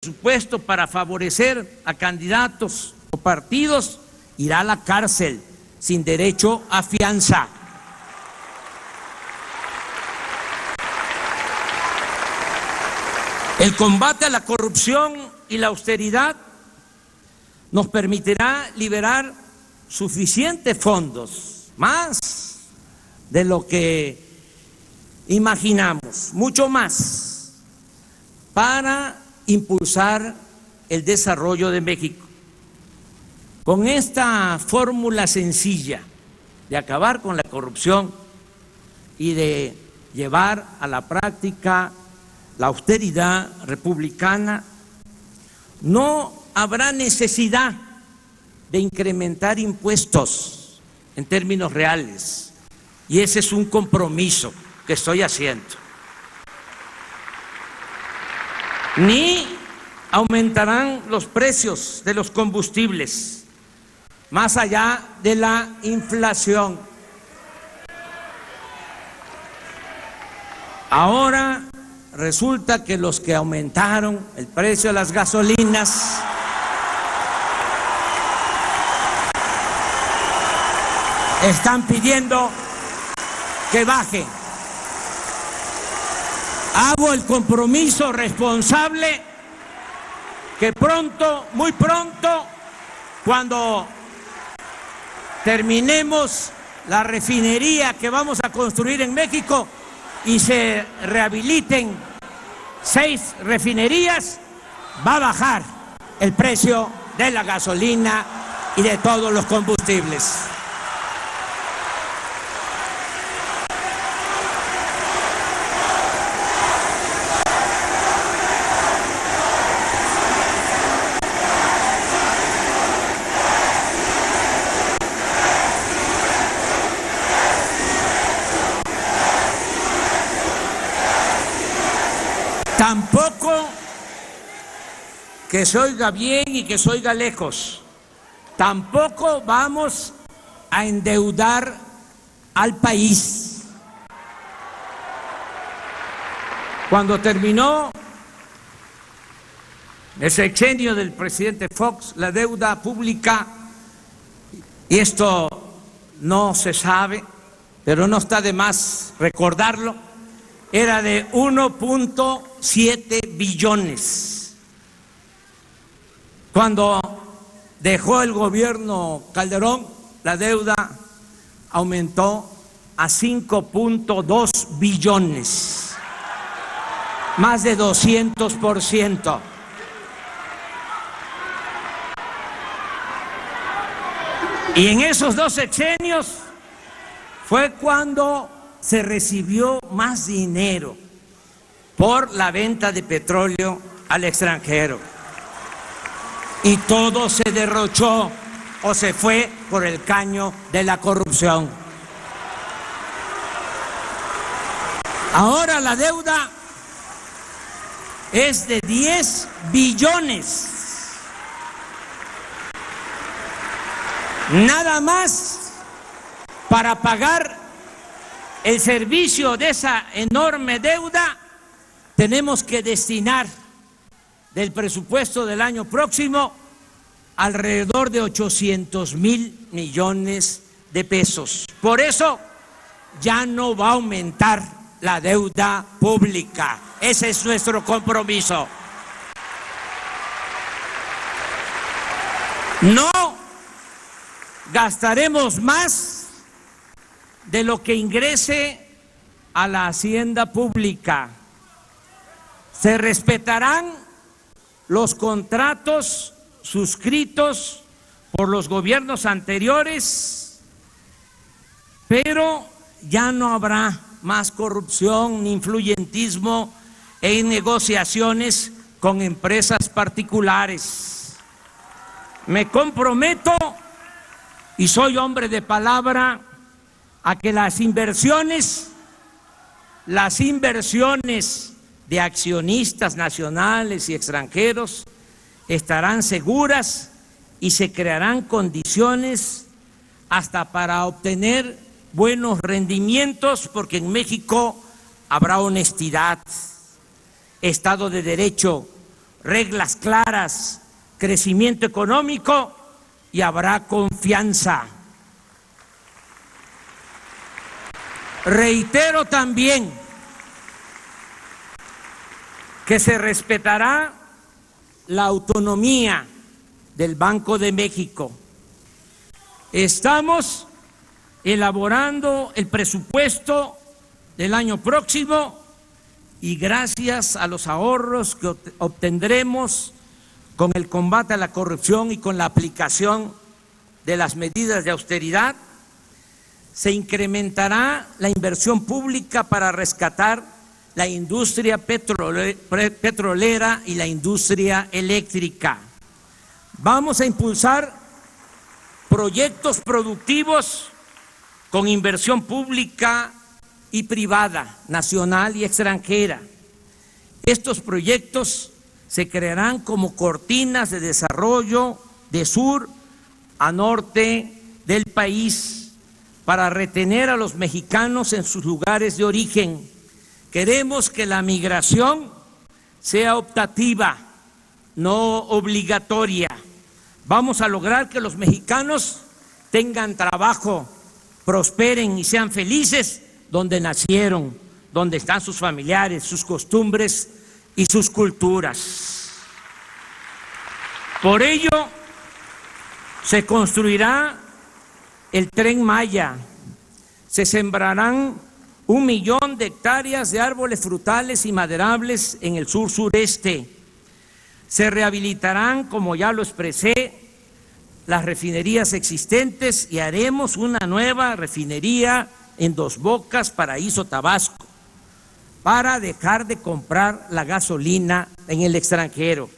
presupuesto para favorecer a candidatos o partidos, irá a la cárcel sin derecho a fianza. El combate a la corrupción y la austeridad nos permitirá liberar suficientes fondos, más de lo que imaginamos, mucho más, para impulsar el desarrollo de México. Con esta fórmula sencilla de acabar con la corrupción y de llevar a la práctica la austeridad republicana, no habrá necesidad de incrementar impuestos en términos reales, y ese es un compromiso que estoy haciendo. Ni aumentarán los precios de los combustibles más allá de la inflación. Ahora resulta que los que aumentaron el precio de las gasolinas están pidiendo que baje. Hago el compromiso responsable que pronto, muy pronto, cuando terminemos la refinería que vamos a construir en México y se rehabiliten 6 refinerías, va a bajar el precio de la gasolina y de todos los combustibles. Tampoco que se oiga bien y que se oiga lejos, tampoco vamos a endeudar al país. Cuando terminó el sexenio del presidente Fox, la deuda pública, y esto no se sabe, pero no está de más recordarlo, era de 1.7 billones. Cuando dejó el gobierno Calderón, la deuda aumentó a 5.2 billones, más de 200%. Y en esos 2 sexenios fue cuando se recibió más dinero por la venta de petróleo al extranjero. Y todo se derrochó o se fue por el caño de la corrupción. Ahora la deuda es de 10 billones. Nada más para pagar el servicio de esa enorme deuda. Tenemos que destinar del presupuesto del año próximo alrededor de 800,000 millones de pesos. Por eso ya no va a aumentar la deuda pública. Ese es nuestro compromiso. No gastaremos más de lo que ingrese a la hacienda pública. Se respetarán los contratos suscritos por los gobiernos anteriores, pero ya no habrá más corrupción ni influyentismo en negociaciones con empresas particulares. Me comprometo, y soy hombre de palabra, a que las inversiones de accionistas nacionales y extranjeros estarán seguras y se crearán condiciones hasta para obtener buenos rendimientos, porque en México habrá honestidad, Estado de Derecho, reglas claras, crecimiento económico y habrá confianza. Reitero también que se respetará la autonomía del Banco de México. Estamos elaborando el presupuesto del año próximo y gracias a los ahorros que obtendremos con el combate a la corrupción y con la aplicación de las medidas de austeridad, se incrementará la inversión pública para rescatar la industria petrolera y la industria eléctrica. Vamos a impulsar proyectos productivos con inversión pública y privada, nacional y extranjera. Estos proyectos se crearán como cortinas de desarrollo de sur a norte del país para retener a los mexicanos en sus lugares de origen. Queremos que la migración sea optativa, no obligatoria. Vamos a lograr que los mexicanos tengan trabajo, prosperen y sean felices donde nacieron, donde están sus familiares, sus costumbres y sus culturas. Por ello, se construirá el Tren Maya, se sembrarán 1 millón de hectáreas de árboles frutales y maderables en el sur-sureste. Se rehabilitarán, como ya lo expresé, las refinerías existentes y haremos una nueva refinería en Dos Bocas, Paraíso, Tabasco, para dejar de comprar la gasolina en el extranjero.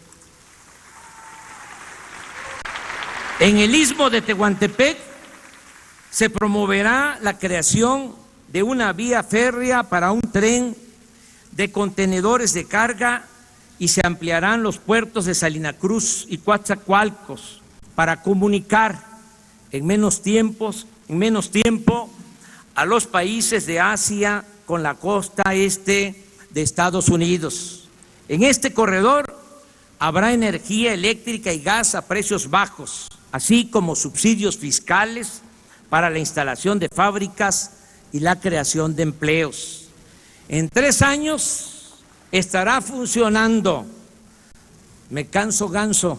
En el Istmo de Tehuantepec se promoverá la creación de una vía férrea para un tren de contenedores de carga y se ampliarán los puertos de Salina Cruz y Coatzacoalcos para comunicar en menos tiempo a los países de Asia con la costa este de Estados Unidos. En este corredor habrá energía eléctrica y gas a precios bajos, así como subsidios fiscales para la instalación de fábricas y la creación de empleos. En 3 años estará funcionando, me canso ganso,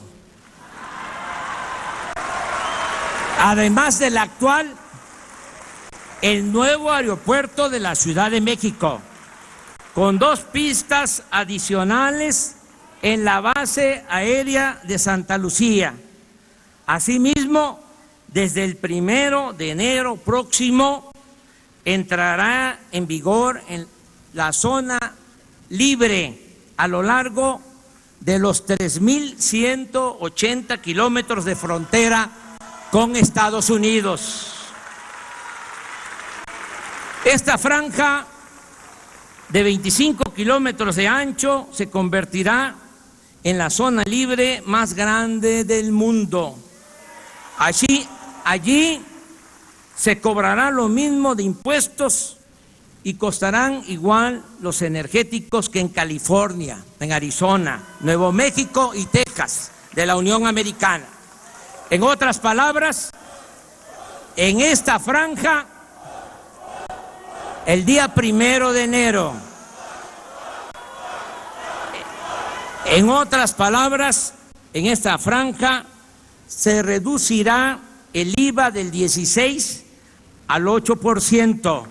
además del actual, el nuevo aeropuerto de la Ciudad de México, con 2 pistas adicionales en la base aérea de Santa Lucía. Asimismo, desde el 1 de enero próximo entrará en vigor en la zona libre a lo largo de los 3.180 kilómetros de frontera con Estados Unidos. Esta franja de 25 kilómetros de ancho se convertirá en la zona libre más grande del mundo. Allí se cobrará lo mismo de impuestos y costarán igual los energéticos que en California, en Arizona, Nuevo México y Texas de la Unión Americana. En otras palabras, en esta franja, el día 1 de enero, en otras palabras, en esta franja se reducirá el IVA del 16 al 8%.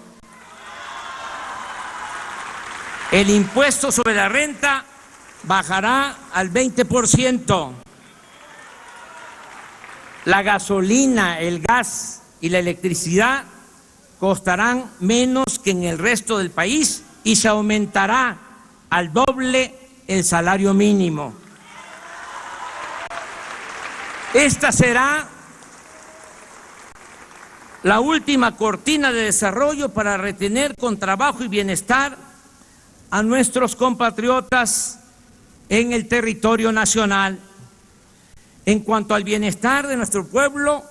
El impuesto sobre la renta bajará al 20%. La gasolina, el gas y la electricidad costarán menos que en el resto del país y se aumentará al doble el salario mínimo. Esta será la última cortina de desarrollo para retener con trabajo y bienestar a nuestros compatriotas en el territorio nacional. En cuanto al bienestar de nuestro pueblo,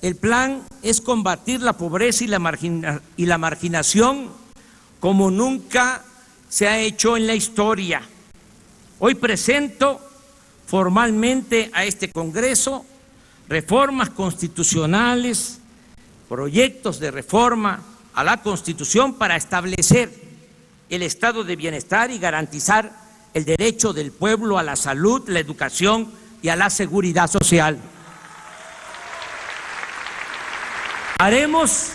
el plan es combatir la pobreza y la marginación como nunca se ha hecho en la historia. Hoy presento formalmente a este Congreso reformas constitucionales, proyectos de reforma a la Constitución para establecer el estado de bienestar y garantizar el derecho del pueblo a la salud, la educación y a la seguridad social. Haremos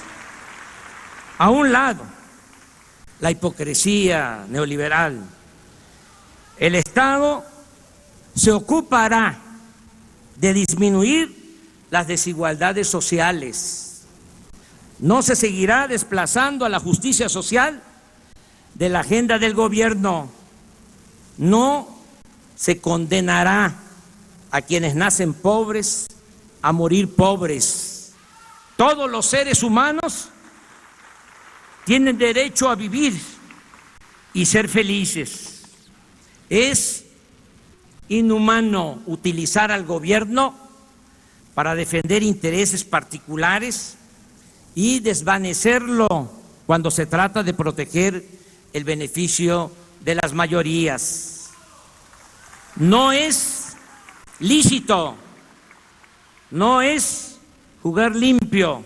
a un lado la hipocresía neoliberal. El Estado se ocupará de disminuir las desigualdades sociales. No se seguirá desplazando a la justicia social de la agenda del gobierno. No se condenará a quienes nacen pobres a morir pobres. Todos los seres humanos tienen derecho a vivir y ser felices. Es inhumano utilizar al gobierno para defender intereses particulares y desvanecerlo cuando se trata de proteger el beneficio de las mayorías. No es lícito, no es jugar limpio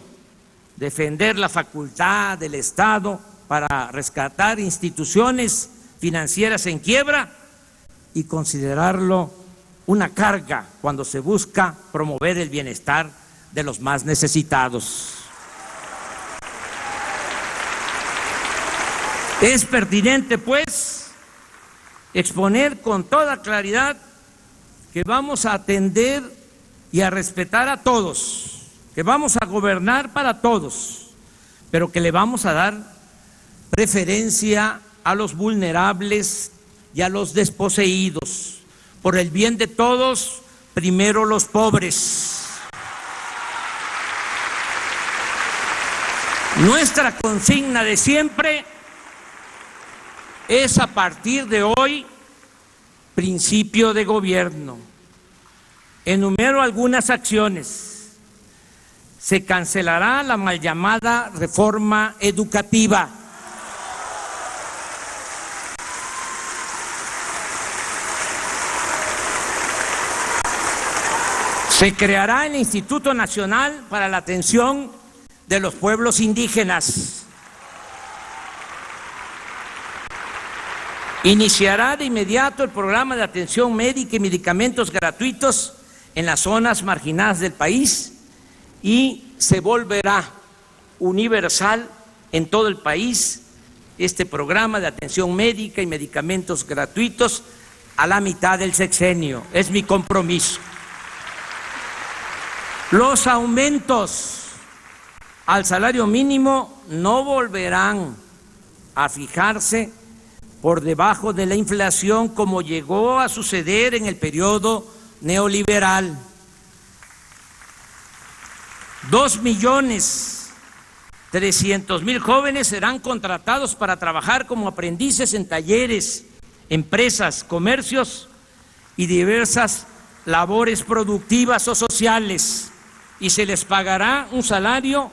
defender la facultad del Estado para rescatar instituciones financieras en quiebra y considerarlo una carga cuando se busca promover el bienestar de los más necesitados. Es pertinente, pues, exponer con toda claridad que vamos a atender y a respetar a todos, que vamos a gobernar para todos, pero que le vamos a dar preferencia a los vulnerables y a los desposeídos. Por el bien de todos, primero los pobres. Nuestra consigna de siempre es, a partir de hoy, principio de gobierno. Enumero algunas acciones. Se cancelará la mal llamada reforma educativa. Se creará el Instituto Nacional para la Atención de los Pueblos Indígenas. Iniciará de inmediato el programa de atención médica y medicamentos gratuitos en las zonas marginadas del país y se volverá universal en todo el país este programa de atención médica y medicamentos gratuitos a la mitad del sexenio. Es mi compromiso. Los aumentos al salario mínimo no volverán a fijarse por debajo de la inflación como llegó a suceder en el periodo neoliberal. 2.300.000 jóvenes serán contratados para trabajar como aprendices en talleres, empresas, comercios y diversas labores productivas o sociales, y se les pagará un salario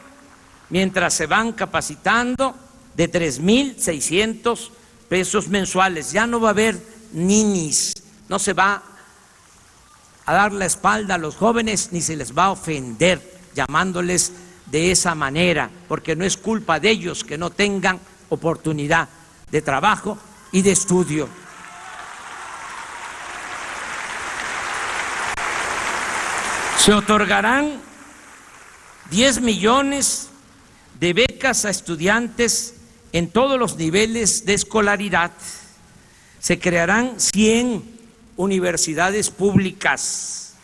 mientras se van capacitando de 3.600 pesos mensuales. Ya no va a haber ninis, no se va a dar la espalda a los jóvenes ni se les va a ofender llamándoles de esa manera, porque no es culpa de ellos que no tengan oportunidad de trabajo y de estudio. Se otorgarán 10 millones de becas a estudiantes en todos los niveles de escolaridad. Se crearán 100 universidades públicas.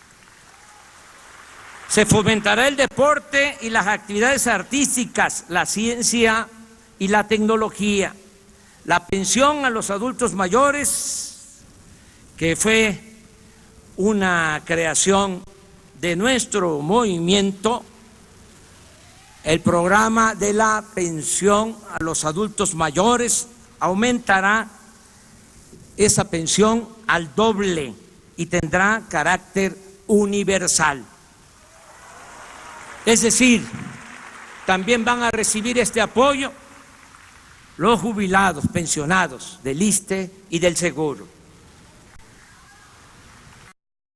Se fomentará el deporte y las actividades artísticas, la ciencia y la tecnología. La pensión a los adultos mayores, que fue una creación de nuestro movimiento, el programa de la pensión a los adultos mayores aumentará esa pensión al doble y tendrá carácter universal. Es decir, también van a recibir este apoyo los jubilados, pensionados del ISSSTE y del Seguro.